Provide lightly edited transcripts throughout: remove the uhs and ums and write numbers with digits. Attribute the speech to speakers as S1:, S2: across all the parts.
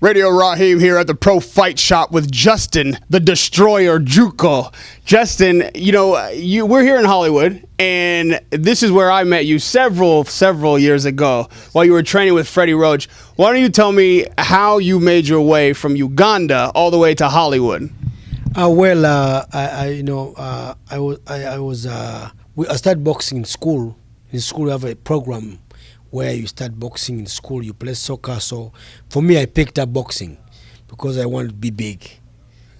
S1: Radio Raheem here at the Pro Fight Shop with Justin, the Destroyer Juuko. Justin, we're here in Hollywood, and this is where I met you several years ago while you were training with Freddie Roach. Why don't you tell me how you made your way from Uganda all the way to Hollywood?
S2: I started boxing in school. In school, we have a program where you start boxing in school, you play soccer. So for me, I picked up boxing because I wanted to be big.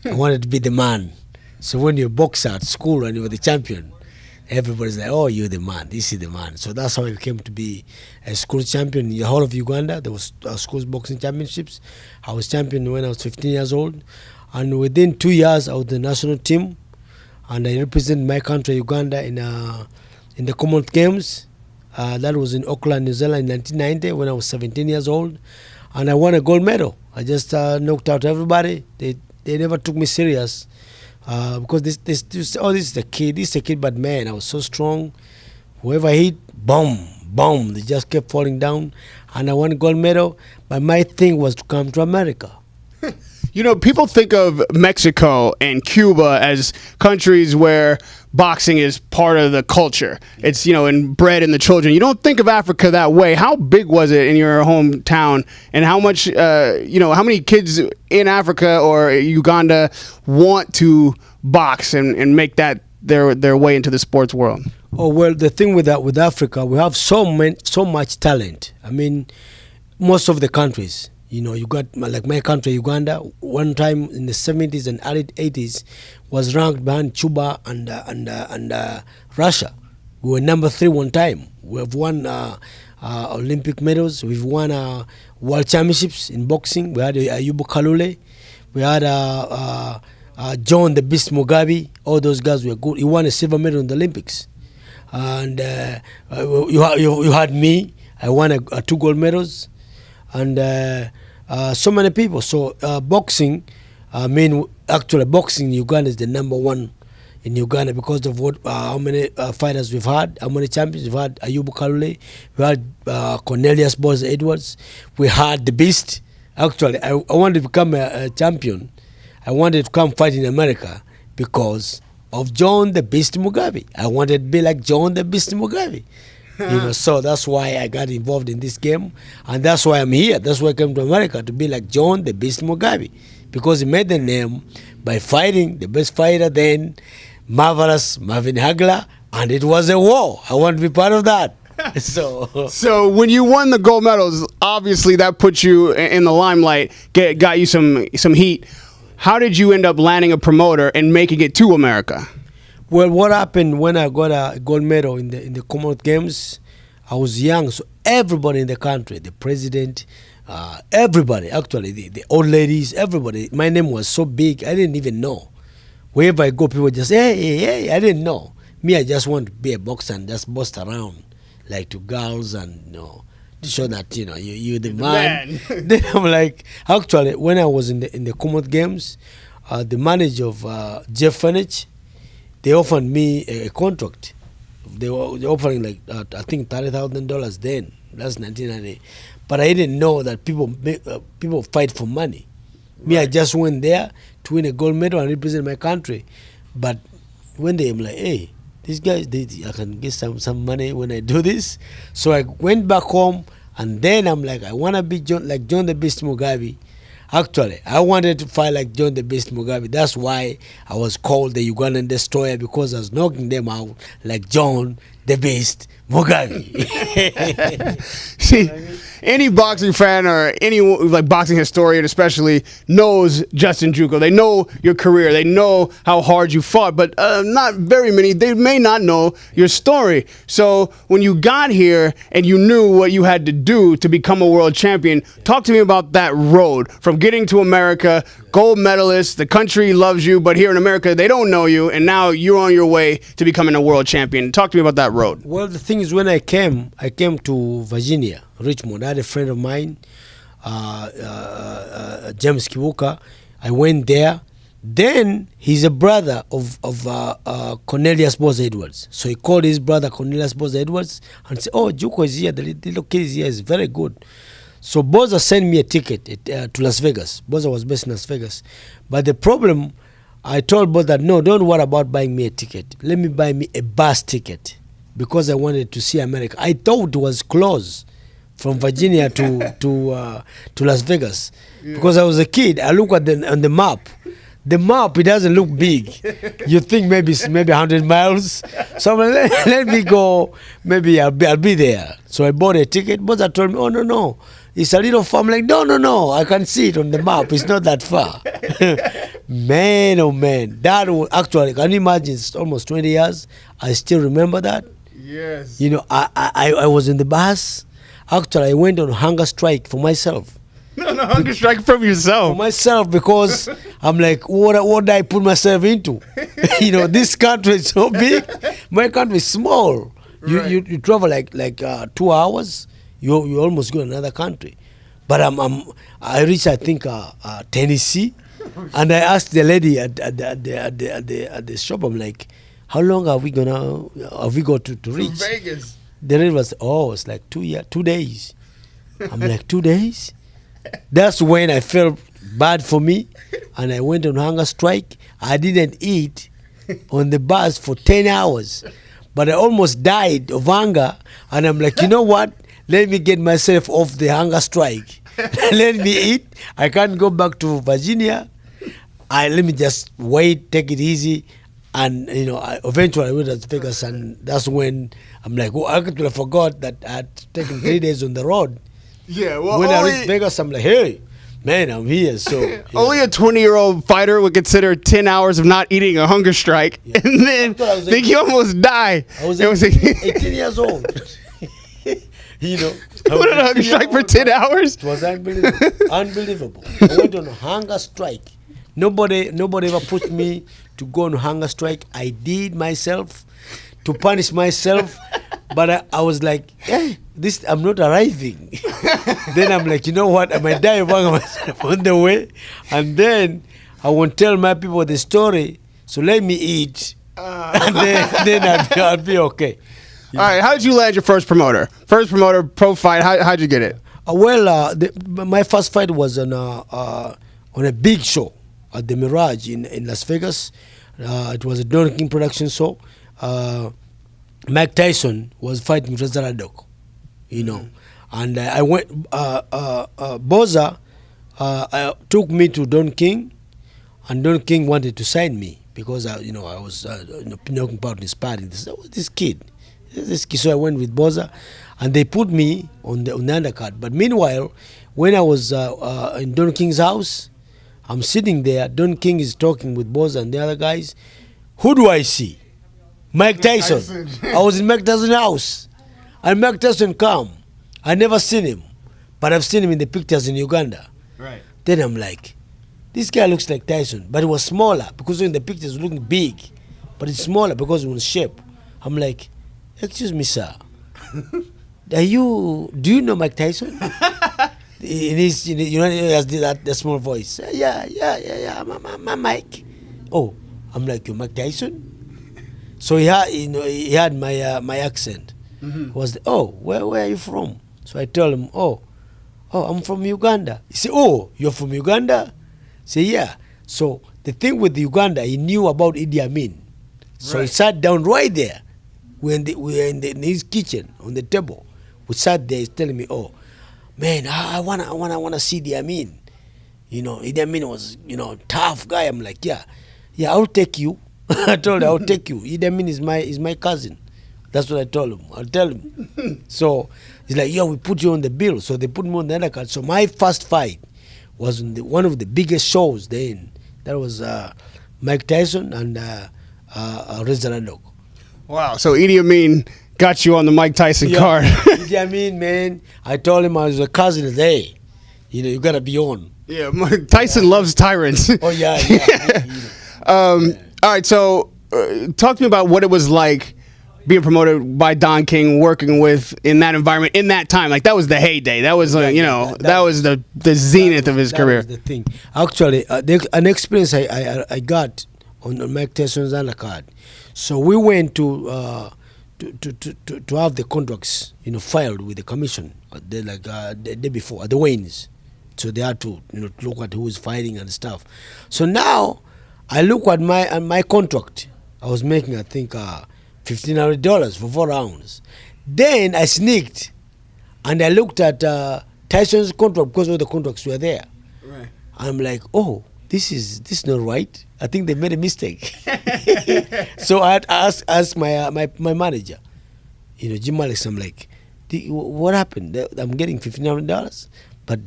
S2: I wanted to be the man. So when you box at school and you were the champion, everybody's like, oh, you're the man, this is the man. So that's how I came to be a school champion in the whole of Uganda. There was school boxing championships. I was champion when I was 15 years old. And within 2 years, I was the national team. And I represented my country, Uganda, in the Commonwealth Games. That was in Auckland, New Zealand in 1990 when I was 17 years old. And I won a gold medal. I just knocked out everybody. They never took me serious because this is the kid, but man, I was so strong. Whoever hit, boom, boom, they just kept falling down. And I won a gold medal, but my thing was to come to America.
S1: People think of Mexico and Cuba as countries where boxing is part of the culture. It's, bred in the children. You don't think of Africa that way. How big was it in your hometown? And how much, how many kids in Africa or Uganda want to box and make that their way into the sports world?
S2: Oh, well, the thing with Africa, we have so much talent. I mean, most of the countries. You got, like my country, Uganda, one time in the 70s and early 80s was ranked behind Cuba and Russia. We were number 3 one time. We have won Olympic medals. We've won world championships in boxing. We had Ayubu Kalule. We had John the Beast Mugabe. All those guys were good. He won a silver medal in the Olympics. And you had me. I won 2 gold medals. And so many people. So boxing, actually boxing in Uganda is the number 1 in Uganda because of how many fighters we've had, how many champions we've had. Ayubu Kalule, we had Cornelius Boys Edwards, we had the Beast. Actually, I wanted to become a champion. I wanted to come fight in America because of John the Beast Mugabe. I wanted to be like John the Beast Mugabe. So that's why I got involved in this game, and that's why I'm here. That's why I came to America, to be like John the Beast Mugabe, because he made the name by fighting the best fighter then, Marvelous Marvin Hagler, and it was a war. I want to be part of that.
S1: So when you won the gold medals, obviously that put you in the limelight, got you some heat. How did you end up landing a promoter and making it to America?
S2: Well, what happened when I got a gold medal in the Commonwealth Games, I was young, so everybody in the country, the president, everybody, actually, the old ladies, everybody, my name was so big, I didn't even know. Wherever I go, people just, hey, I didn't know. Me, I just want to be a boxer and just bust around, like to girls and, to show that, you're the man. Then I'm like, actually, when I was in the Commonwealth Games, the manager of Jeff Fenech, they offered me a contract. They were offering I think $30,000 then. That's 1990. But I didn't know that people fight for money. Right. Me, I just went there to win a gold medal and represent my country. But when I'm like, hey, these guys, I can get some money when I do this. So I went back home, and then I'm like, I want to be like John the Beast Mugabe. Actually, I wanted to fight like John the Beast Mugabe. That's why I was called the Ugandan Destroyer, because I was knocking them out like John the Beast Mugabe.
S1: See, any boxing fan or any boxing historian especially knows Justin Juuko. They know your career. They know how hard you fought, but not very many. They may not know your story. So when you got here and you knew what you had to do to become a world champion, talk to me about that road from getting to America, gold medalist, the country loves you, but here in America they don't know you, and now you're on your way to becoming a world champion. Talk to me about that road.
S2: Well, the thing is, when I came to Virginia, Richmond. I had a friend of mine, James Kibuka. I went there. Then he's a brother of Cornelius Boss Edwards. So he called his brother Cornelius Boss Edwards and said, oh, Juuko is here. The little kid is here. Is very good. So Boza sent me a ticket to Las Vegas. Boza was based in Las Vegas. But the problem, I told Boza, no, don't worry about buying me a ticket. Let me buy me a bus ticket because I wanted to see America. I thought it was close from Virginia to Las Vegas. Yeah. Because I was a kid. I look at on the map. The map, it doesn't look big. You think maybe 100 miles. So I'm like, let me go. Maybe I'll be there. So I bought a ticket. But I told me, oh, no. It's a little far. I'm like, no. I can see it on the map. It's not that far. Man, oh, man. That was actually, can you imagine? It's almost 20 years. I still remember that.
S1: Yes.
S2: You know, I was in the bus. Actually, I went on hunger strike for myself.
S1: No, hunger strike from yourself.
S2: For myself, because I'm like, what did I put myself into? You know, this country is so big. My country is small. Right. You travel like 2 hours. You almost go to another country. But I reached, I think, Tennessee, and I asked the lady at the shop. I'm like, how long have we got to reach?
S1: To Vegas.
S2: The lady was, it's like 2 days. I'm like, 2 days? That's when I felt bad for me, and I went on hunger strike. I didn't eat on the bus for 10 hours, but I almost died of hunger, and I'm like, you know what? Let me get myself off the hunger strike. Let me eat. I can't go back to Virginia. Let me just wait, take it easy, and eventually I went to Las Vegas, and that's when I'm like, I actually forgot that I had taken 3 days on the road.
S1: Yeah, well,
S2: when I reached Vegas, I'm like, hey, man, I'm here. So
S1: only a 20-year-old fighter would consider 10 hours of not eating a hunger strike, and then think you almost die.
S2: I was 18 years old.
S1: I went on a hunger strike for 10 hours.
S2: It was unbelievable. I went on a hunger strike. Nobody ever pushed me to go on a hunger strike. I did myself to punish myself. But I was like, hey, I'm not arriving. Then I'm like, you know what? I might die of hunger myself on the way. And then I won't tell my people the story. So let me eat. And then I'll be okay.
S1: All right. How did you land your first promoter? First promoter, pro fight. How'd you get it?
S2: My first fight was on a big show at the Mirage in Las Vegas. It was a Don King production show. Mike Tyson was fighting Reza Radok, and I went. Boza took me to Don King, and Don King wanted to sign me because I was knocking about his party. This kid. So I went with Boza, and they put me on the undercard. But meanwhile, when I was in Don King's house, I'm sitting there. Don King is talking with Boza and the other guys. Who do I see? Mike Tyson. I was in Mike Tyson's house, and Mike Tyson come. I never seen him, but I've seen him in the pictures in Uganda.
S1: Right.
S2: Then I'm like, this guy looks like Tyson, but he was smaller because in the pictures looking big, but it's smaller because it was shape. I'm like, excuse me, sir, do you know Mike Tyson? He has that small voice. Yeah, I'm Mike. Oh, I'm like, you're Mike Tyson? So he had my accent. Mm-hmm. Where are you from? So I told him, I'm from Uganda. He said, oh, you're from Uganda? I said, yeah. So the thing with Uganda, he knew about Idi Amin. So he sat down right there. We were in his kitchen on the table. We sat there. He's telling me, man, I wanna see Idi Amin. Idi Amin was tough guy. I'm like, yeah, I'll take you. I told him, I'll take you. Idi Amin is my cousin. That's what I told him. I'll tell him. So he's like, we put you on the bill. So they put me on the undercard. So my first fight was in one of the biggest shows then. That was Mike Tyson and Reza Radok.
S1: Wow. So Idi Amin got you on the Mike Tyson card.
S2: Idi Amin, man. I told him I was a cousin. Hey, you got to be on.
S1: Yeah, Tyson loves tyrants.
S2: Oh, yeah.
S1: All right, so talk to me about what it was like being promoted by Don King, working with in that environment, in that time. Like, that was the heyday. That was, that was the zenith of his career.
S2: That was the thing. Actually, an experience I got on Mike Tyson's undercard. So we went to to have the contracts, filed with the commission. The day before at the weigh-ins, so they had to to look at who's fighting and stuff. So now I look at my contract. I was making, I think, $1,500 for 4 rounds. Then I sneaked and I looked at Tyson's contract because all the contracts were there.
S1: Right.
S2: I'm like, oh, this is not right. I think they made a mistake. So I had asked my manager, Jim Alex. I'm like, what happened? I'm getting $1,500, but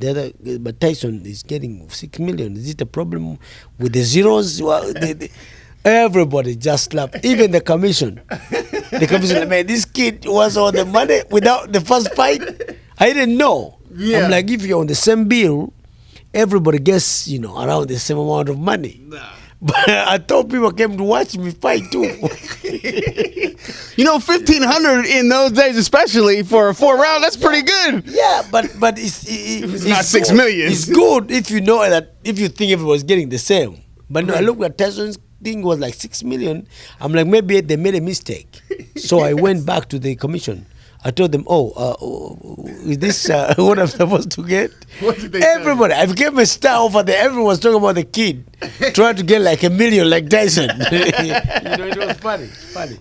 S2: Tyson is getting $6 million. Is it a problem with the zeros? Well, everybody just laughed, even the commission. The commission, man, this kid was on the money without the first fight. I didn't know.
S1: Yeah.
S2: I'm like, if you're on the same bill, everybody gets, around the same amount of money.
S1: Nah.
S2: But I thought people came to watch me fight too.
S1: $1,500 in those days, especially for a 4-round, that's pretty good.
S2: Yeah, but it's
S1: not $6 million.
S2: It's good if you know that, if you think everyone's getting the same. But no, I look at Tyson's thing was like $6 million. I'm like, maybe they made a mistake. So I went back to the commission. I told them, is this what I'm supposed to get?
S1: What did they
S2: Everybody, I became a star over there. Everyone was talking about the kid trying to get like $1 million like Tyson. It was funny.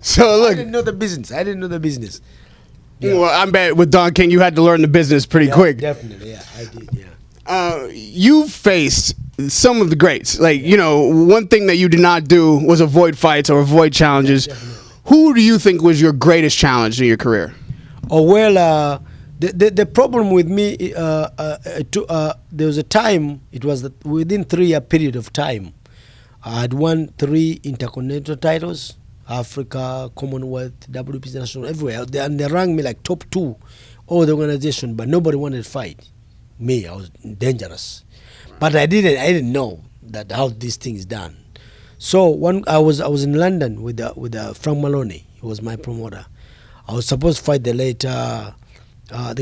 S1: So look,
S2: I didn't know the business. Yeah.
S1: well, I bet with Don King, you had to learn the business pretty quick.
S2: Definitely, yeah, I did, yeah.
S1: You faced some of the greats. One thing that you did not do was avoid fights or avoid challenges. Who do you think was your greatest challenge in your career?
S2: Oh, well, the problem with me, there was a time, it was that within 3-year period of time, I had won 3 intercontinental titles, Africa, Commonwealth, WBC National, everywhere. And they ranked me like top 2, all the organization, but nobody wanted to fight me. I was dangerous. But I didn't know that how this thing is done. So I was in London with Frank Maloney. He was my promoter. I was supposed to fight the late the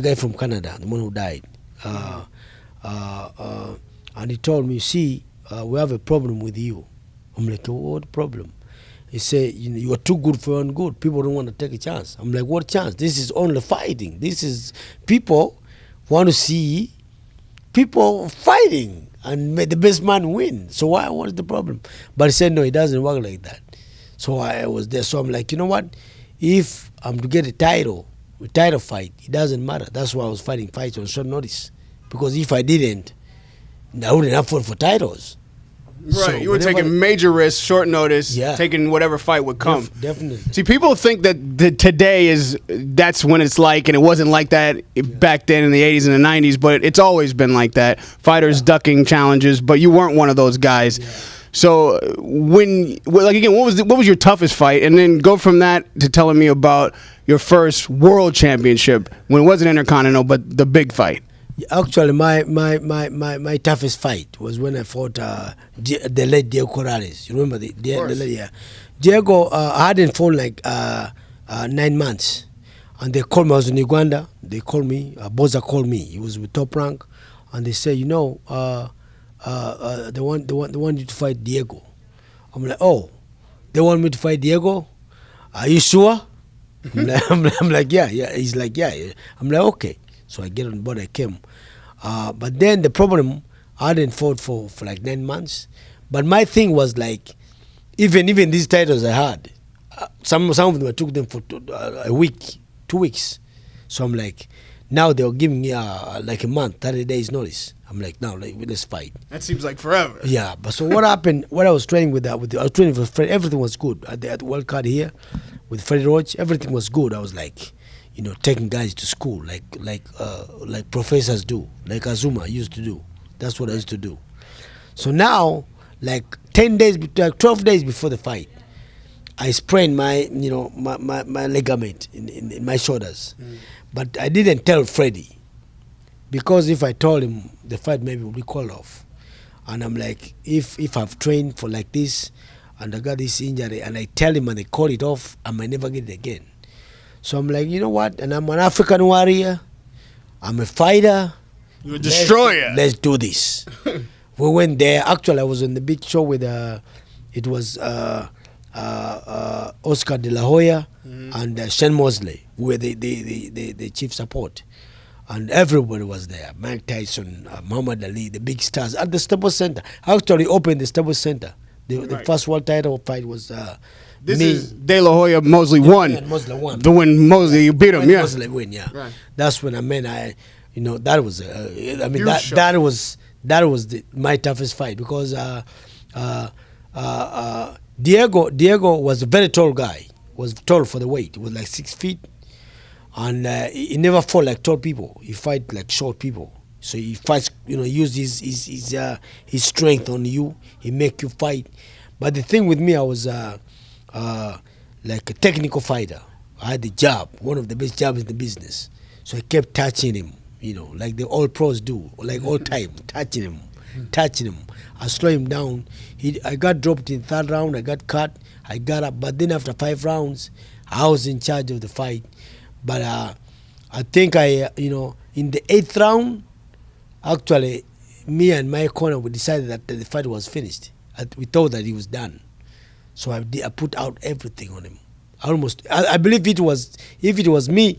S2: guy from Canada, the one who died. And he told me, see, we have a problem with you. I'm like, oh, what problem? He said, you are too good for your own good. People don't want to take a chance. I'm like, what chance? This is only fighting. This is people want to see people fighting and make the best man win. So what is the problem? But he said, no, it doesn't work like that. So I was there. So I'm like, you know what? If I'm to get a title fight, it doesn't matter. That's why I was fighting fights on short notice. Because if I didn't, I wouldn't have fought for titles.
S1: Right,
S2: So
S1: you were
S2: whenever-
S1: taking major risks, short notice,
S2: Yeah.
S1: taking whatever fight would come.
S2: Definitely.
S1: See, people think that today that's when it's like, and it wasn't like that back then in the 80s and the 90s, but it's always been like that. Fighters ducking challenges, but you weren't one of those guys.
S2: Yeah.
S1: So what was your toughest fight? And then go from that to telling me about your first world championship when it wasn't Intercontinental, but the big fight.
S2: Actually, my toughest fight was when I fought the late Diego Corrales. You remember the late, yeah. Diego, I hadn't fought like 9 months. And they called me, I was in Uganda. They called me, Boza called me. He was with Top Rank. And they said, they want you to fight Diego. I'm like, oh, they want me to fight Diego? Are you sure? I'm like, yeah. He's like, yeah. I'm like, okay. So I get on board, I came. But then the problem, I didn't fought for like 9 months. But my thing was like, even these titles I had, some of them I took them for a week, 2 weeks. So I'm like, now they were giving me like a month, 30 days notice. I'm like, now let's fight.
S1: That seems like forever.
S2: Yeah, but so what happened? What I was training I was training with Fred. Everything was good at the World Card here with Freddie Roach. Everything was good. I was like, taking guys to school like professors do, like Azuma used to do. That's what I used to do. So now, like 12 days before the fight, I sprained my my ligament in my shoulders, but I didn't tell Freddie. Because if I told him, the fight maybe would be called off. And I'm like, if I've trained for like this, and I got this injury, and I tell him and they call it off, I might never get it again. So I'm like, you know what? And I'm an African warrior. I'm a fighter.
S1: You're a destroyer.
S2: Let's do this. We went there. Actually, I was on the big show with, it was Oscar De La Hoya, and Shane Mosley were the chief support. And everybody was there. Mike Tyson, Muhammad Ali, the big stars at the Staples Center. I actually opened the Staples Center. The first world title fight was
S1: This
S2: me.
S1: is De La Hoya Mosley won.
S2: Yeah, Mosley won.
S1: The when Mosley you beat him,
S2: When
S1: yeah.
S2: Mosley win, yeah.
S1: Right.
S2: That's when that was I mean
S1: Huge show.
S2: that was my toughest fight because Diego was a very tall guy. Was tall for the weight. He was like 6 feet. And he never fought like tall people. He fight like short people. So he fights, use his strength on you. He make you fight. But the thing with me, I was like a technical fighter. I had the jab, one of the best jabs in the business. So I kept touching him, like the all pros do, like all time, touching him. I slow him down. I got dropped in third round. I got cut. I got up. But then after 5 rounds, I was in charge of the fight. But I think in the 8th round, actually, me and my corner, we decided that the fight was finished. We thought that he was done. So I put out everything on him. I believe if it was me,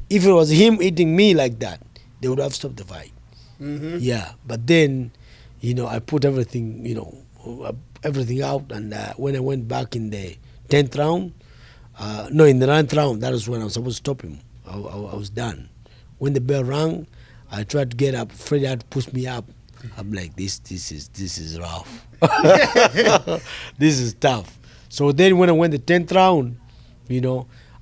S2: if it was him eating me like that, they would have stopped the fight.
S1: Mm-hmm.
S2: Yeah, but then, I put everything, everything out, and when I went back in the 10th round, in the 9th round, that was when I was supposed to stop him. I was done. When the bell rang, I tried to get up. Freddie had to push me up. I'm like, this is rough. This is tough. So then when I went the 10th round,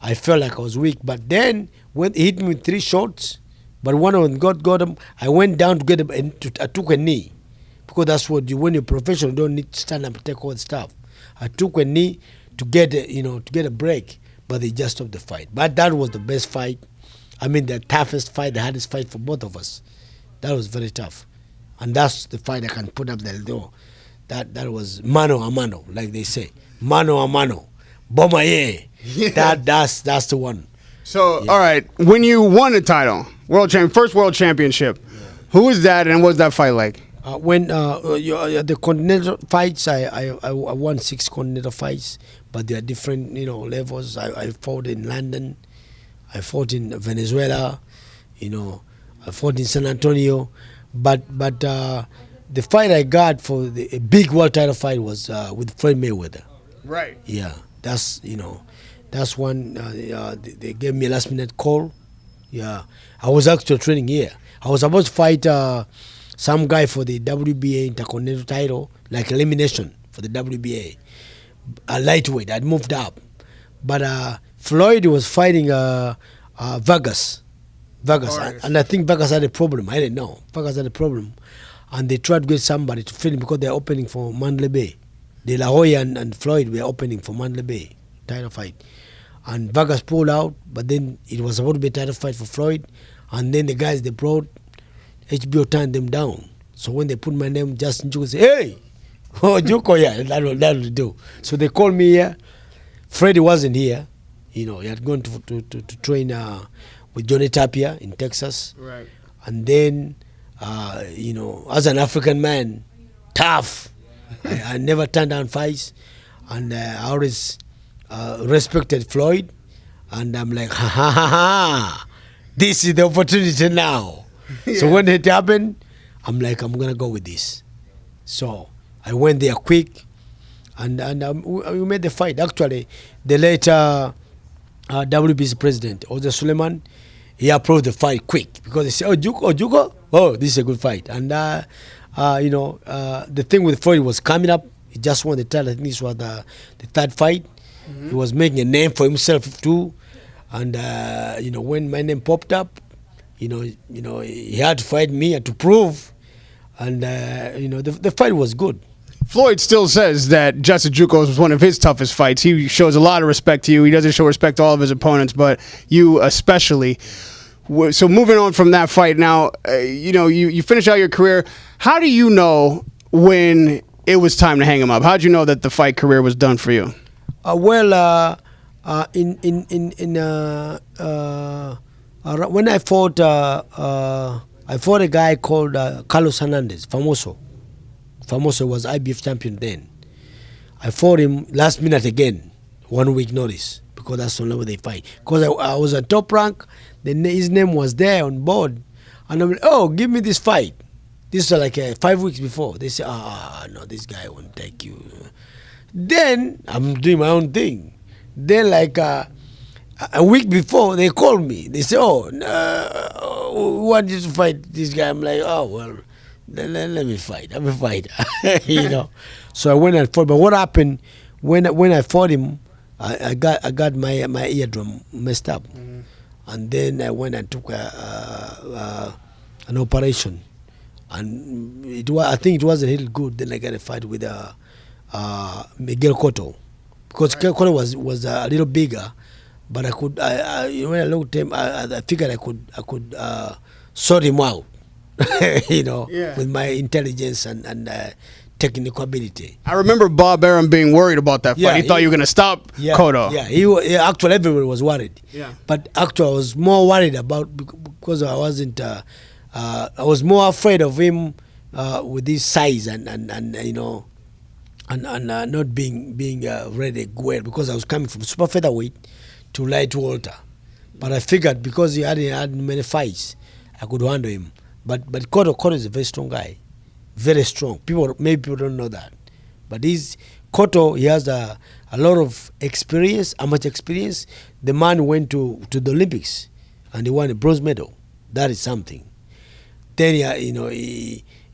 S2: I felt like I was weak. But then when he hit me with 3 shots, but one of them got him, I went down to get him and I took a knee. Because that's what when you're professional, you don't need to stand up and take all the stuff. I took a knee to get a break, but they just stopped the fight. But that was the best fight. I mean, the toughest fight, the hardest fight for both of us. That was very tough, and that's the fight I can put up there. Though that was mano a mano, like they say, mano a mano, bomaye. Yeah. That's the one.
S1: So all right, when you won the title, first world championship, who was that, and what was that fight like?
S2: When the continental fights, I won 6 continental fights, but they are different, levels. I fought in London, I fought in Venezuela, I fought in San Antonio, but the fight I got for a big world title fight was with Floyd Mayweather.
S1: Right.
S2: Yeah, that's one. They gave me a last minute call. Yeah, I was actually training here. I was supposed to fight some guy for the WBA Intercontinental title, like elimination for the WBA, a lightweight. I'd moved up, but Floyd was fighting Vegas, and I think Vegas had a problem. I didn't know Vegas had a problem, and they tried to get somebody to fill him because they're opening for Mandalay Bay. De La Hoya and Floyd were opening for Mandalay Bay title fight, and Vegas pulled out. But then it was supposed to be a title fight for Floyd, and then the guys they brought, HBO turned them down. So when they put my name, Justin Juuko said, "Hey, oh Juuko, yeah, that'll do." So they called me here. Freddie wasn't here. He had gone to train with Johnny Tapia in Texas.
S1: Right.
S2: And then, as an African man, tough. I never turned down fights, and I always respected Floyd. And I'm like, ha, this is the opportunity now. Yeah. So when it happened, I'm like, I'm gonna go with this. So I went there quick, and we made the fight. Actually, the later WBC president, Oza Suleiman, he approved the fight quick because he said, "Oh, Juuko, oh, this is a good fight." And the thing with Floyd was coming up. He just won the title. I think this was the 3rd fight. Mm-hmm. He was making a name for himself too. And when my name popped up, he had to fight me to prove. And the fight was good.
S1: Floyd still says that Justin Juuko was one of his toughest fights. He shows a lot of respect to you. He doesn't show respect to all of his opponents, but you especially. So moving on from that fight now, you finish out your career. How do you know when it was time to hang him up? How did you know that the fight career was done for you?
S2: When I fought a guy called Carlos Hernandez, Famoso. Famoso was IBF champion then. I fought him last minute again, 1 week notice, because that's the only way they fight. Because I was at top rank, his name was there on board, and I'm like, oh, give me this fight. This is like 5 weeks before. They say, no, this guy won't take you. Then I'm doing my own thing. Then like a week before, they called me. They say, oh, no, we want you to fight this guy. I'm like, oh, well, let me fight. I'm a fighter, you know. So I went and fought. But what happened when I fought him? I got my eardrum messed up, and then I went and took an operation, and I think it wasn't really good. Then I got a fight with Miguel Cotto, because Cotto was a little bigger, but I could when I looked at him, I figured I could sort him out, you know, with my intelligence and technical ability.
S1: I remember Bob Arum being worried about that fight. He thought you were going to stop Cotto.
S2: Yeah, actually everyone was worried.
S1: Yeah.
S2: But actually I was more worried about, because I wasn't, I was more afraid of him with his size and you know, and not being ready well, because I was coming from super featherweight to light welter. But I figured because he hadn't had many fights, I could handle him. But Cotto is a very strong guy. Very strong. Maybe people don't know that, but Cotto, he has a lot of experience. How much experience? The man went to the Olympics, and he won a bronze medal. That is something. Then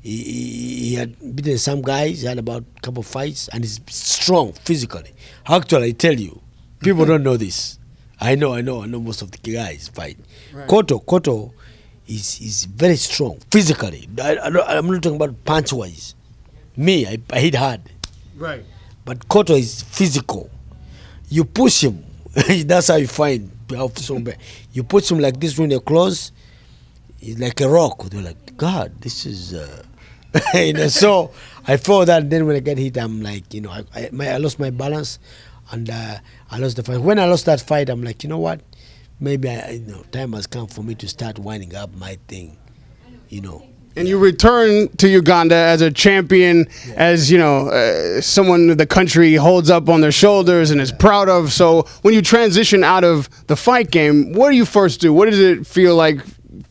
S2: he had beaten some guys. He had about a couple of fights, and he's strong physically. Actually, I tell you, people don't know this. I know most of the guys fight. Right. Cotto is very strong physically. I'm not talking about punch wise. Me, I hit hard.
S1: Right.
S2: But Cotto is physical. You push him. That's how you find somebody. You push him like this when you're close. He's like a rock. They're like, God, this is. You know. So I felt that. Then when I get hit, I'm like, you know, I lost my balance, and I lost the fight. When I lost that fight, I'm like, you know what? Maybe time has come for me to start winding up my thing, you know. And
S1: you return to Uganda as a champion, as you know, someone the country holds up on their shoulders and is proud of. So when you transition out of the fight game, what do you first do? What does it feel like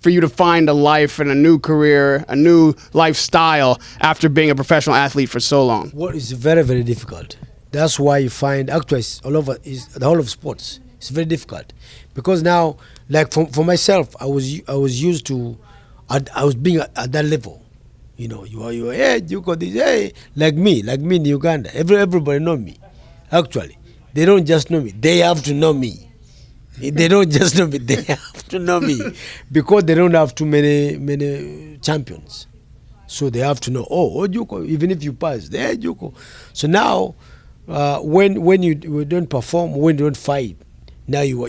S1: for you to find a life and a new career, a new lifestyle after being a professional athlete for so long?
S2: What is very, very difficult. That's why you find actors all over the whole of sports. It's very difficult, because now, like for myself, I was used to, I was being at that level, you know. You are hey, Juuko, this, hey, like me in Uganda. Everybody know me. Actually, they don't just know me; they have to know me. They don't just know me; they have to know me, because they don't have too many champions. So they have to know. Oh, Juuko, even if you pass, hey, Juuko. So now, when you don't perform, when you don't fight. Now you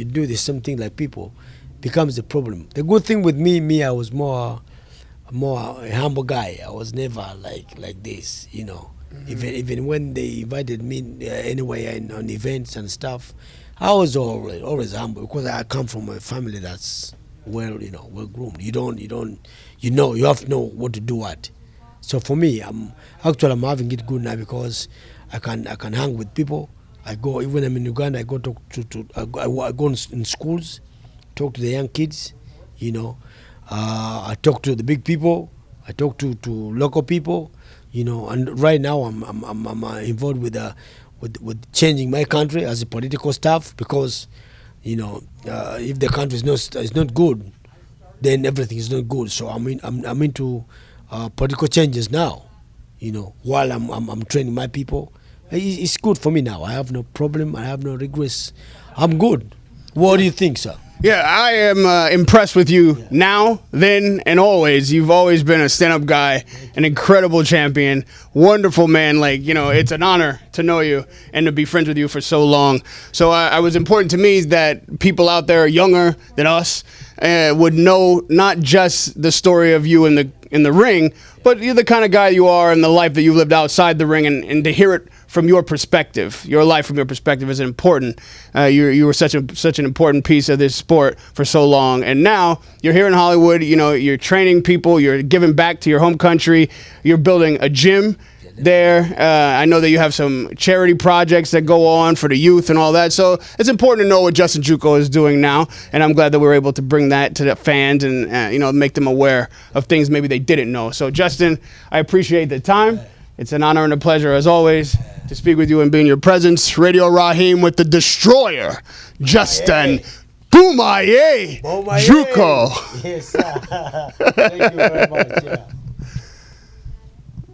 S2: do the same thing like people, becomes the problem. The good thing with me, I was more a humble guy. I was never like this, you know. Even when they invited me anywhere on events and stuff, I was always humble, because I come from a family that's well groomed. You have to know what to do what. So for me, I'm having it good now, because I can hang with people. I go, even I'm in Uganda, I go I go in schools, talk to the young kids, you know. I talk to the big people. I talk to local people, you know. And right now I'm involved with changing my country as a political staff, because, you know, if the country is not good, then everything is not good. So I'm into political changes now, you know, while I'm training my people. It's good for me now. I have no problem. I have no regrets. I'm good. What do you think, sir?
S1: Yeah, I am impressed with you now, then, and always. You've always been a stand-up guy, an incredible champion, wonderful man. Like, you know, it's an honor to know you and to be friends with you for so long. So it was important to me that people out there younger than us would know not just the story of you in the ring, but you're the kind of guy you are and the life that you lived outside the ring, and to hear it from your perspective, your life from your perspective is important. You were such an important piece of this sport for so long, and now you're here in Hollywood. You know, you're training people, you're giving back to your home country, you're building a gym. there. I know that you have some charity projects that go on for the youth and all that. So it's important to know what Justin Juuko is doing now, and I'm glad that we were able to bring that to the fans and make them aware of things maybe they didn't know. So Justin, I appreciate the time. It's an honor and a pleasure as always to speak with you and be in your presence. Radio Raheem with the Destroyer, Justin Bumaye Juuko.
S2: Yes, sir. Thank you very much. Yeah.